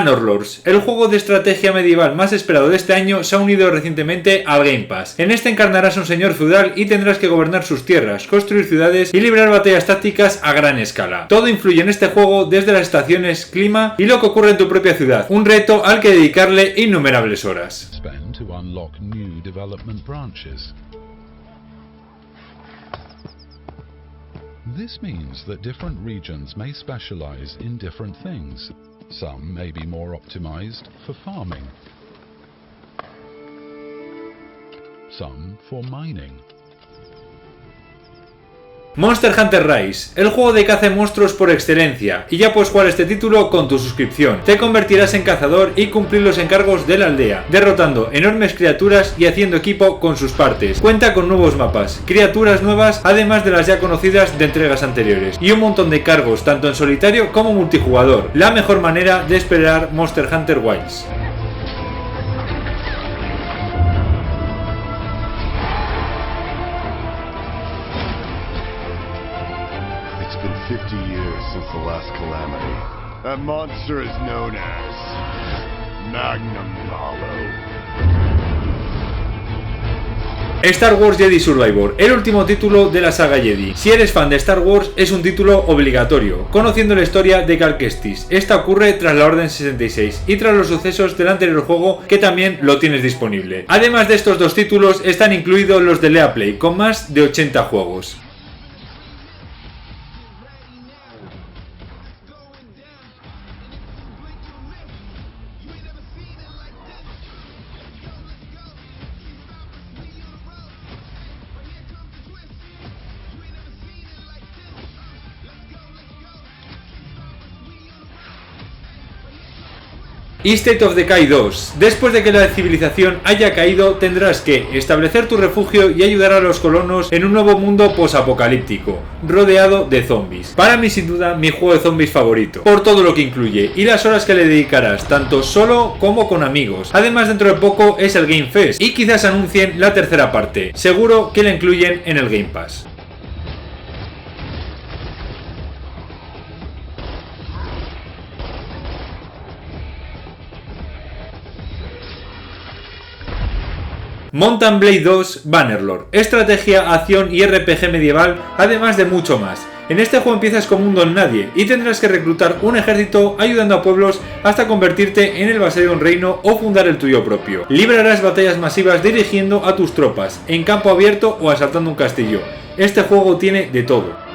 Bannerlords, el juego de estrategia medieval más esperado de este año, se ha unido recientemente al Game Pass. En este encarnarás un señor feudal y tendrás que gobernar sus tierras, construir ciudades y librar batallas tácticas a gran escala. Todo influye en este juego, desde las estaciones, clima y lo que ocurre en tu propia ciudad, un reto al que dedicarle innumerables horas. This means that different regions may specialize in different things. Some may be more optimized for farming, some for mining. Monster Hunter Rise, el juego de caza de monstruos por excelencia, y ya puedes jugar este título con tu suscripción. Te convertirás en cazador y cumplir los encargos de la aldea, derrotando enormes criaturas y haciendo equipo con sus partes. Cuenta con nuevos mapas, criaturas nuevas, además de las ya conocidas de entregas anteriores, y un montón de cargos tanto en solitario como multijugador. La mejor manera de esperar Monster Hunter Wilds. It's been 50 years since the last calamity. That monster is known as Magnum Hollow. Star Wars Jedi Survivor, el último título de la saga Jedi. Si eres fan de Star Wars, es un título obligatorio. Conociendo la historia de Cal Kestis, esta ocurre tras la Orden 66 y tras los sucesos del anterior juego, que también lo tienes disponible. Además de estos dos títulos, están incluidos los de Lea Play, con más de 80 juegos. Y State of Decay 2. Después de que la civilización haya caído, tendrás que establecer tu refugio y ayudar a los colonos en un nuevo mundo posapocalíptico, rodeado de zombies. Para mí, sin duda, mi juego de zombies favorito, por todo lo que incluye y las horas que le dedicarás, tanto solo como con amigos. Además, dentro de poco es el Game Fest y quizás anuncien la tercera parte. Seguro que la incluyen en el Game Pass. Mount & Blade 2 Bannerlord, estrategia, acción y RPG medieval, además de mucho más. En este juego empiezas como un don nadie y tendrás que reclutar un ejército ayudando a pueblos hasta convertirte en el vasallo de un reino o fundar el tuyo propio. Librarás batallas masivas dirigiendo a tus tropas, en campo abierto o asaltando un castillo. Este juego tiene de todo.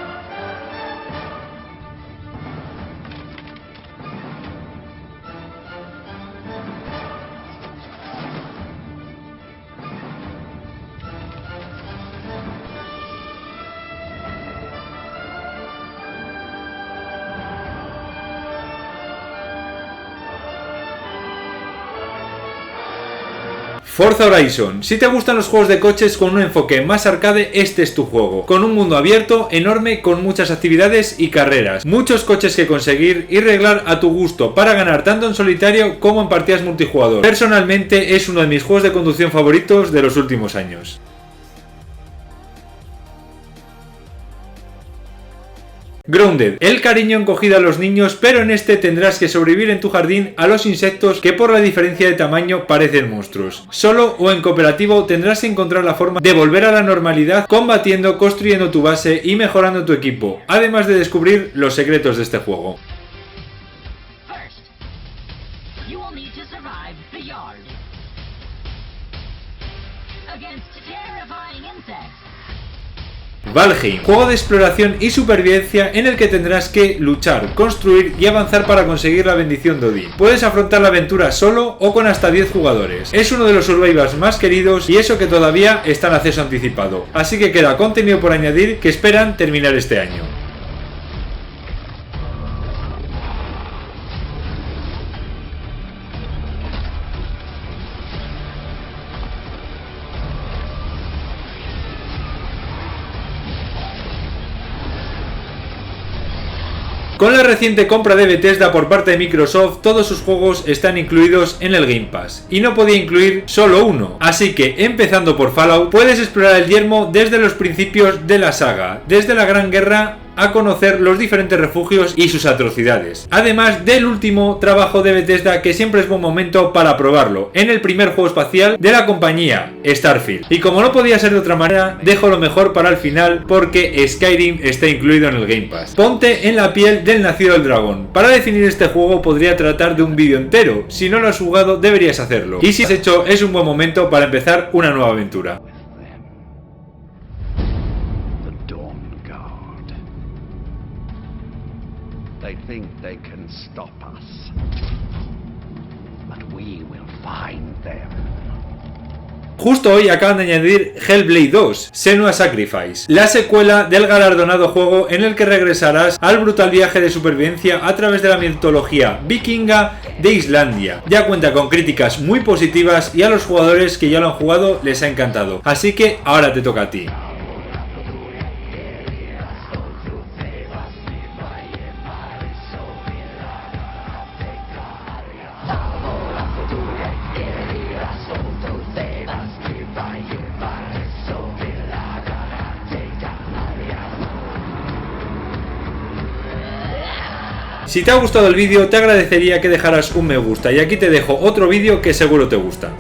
Forza Horizon. Si te gustan los juegos de coches con un enfoque más arcade, este es tu juego. Con un mundo abierto, enorme, con muchas actividades y carreras. Muchos coches que conseguir y arreglar a tu gusto para ganar tanto en solitario como en partidas multijugador. Personalmente es uno de mis juegos de conducción favoritos de los últimos años. Grounded, el cariño encogido a los niños, pero en este tendrás que sobrevivir en tu jardín a los insectos que por la diferencia de tamaño parecen monstruos. Solo o en cooperativo tendrás que encontrar la forma de volver a la normalidad combatiendo, construyendo tu base y mejorando tu equipo, además de descubrir los secretos de este juego. Valheim, juego de exploración y supervivencia en el que tendrás que luchar, construir y avanzar para conseguir la bendición de Odín. Puedes afrontar la aventura solo o con hasta 10 jugadores. Es uno de los survivals más queridos y eso que todavía está en acceso anticipado. Así que queda contenido por añadir que esperan terminar este año. Con la reciente compra de Bethesda por parte de Microsoft, todos sus juegos están incluidos en el Game Pass, y no podía incluir solo uno. Así que, empezando por Fallout, puedes explorar el yermo desde los principios de la saga, desde la Gran Guerra a conocer los diferentes refugios y sus atrocidades. Además del último trabajo de Bethesda, que siempre es buen momento para probarlo, en el primer juego espacial de la compañía, Starfield. Y como no podía ser de otra manera, dejo lo mejor para el final porque Skyrim está incluido en el Game Pass. Ponte en la piel del nacido del dragón. Para definir este juego podría tratar de un vídeo entero. Si no lo has jugado, deberías hacerlo. Y si has hecho, es un buen momento para empezar una nueva aventura. They think they can stop us, but we will find them. Justo hoy acaban de añadir Hellblade 2, Senua's Sacrifice, la secuela del galardonado juego en el que regresarás al brutal viaje de supervivencia a través de la mitología vikinga de Islandia. Ya cuenta con críticas muy positivas y a los jugadores que ya lo han jugado les ha encantado, así que ahora te toca a ti. Si te ha gustado el vídeo, te agradecería que dejaras un me gusta y aquí te dejo otro vídeo que seguro te gusta.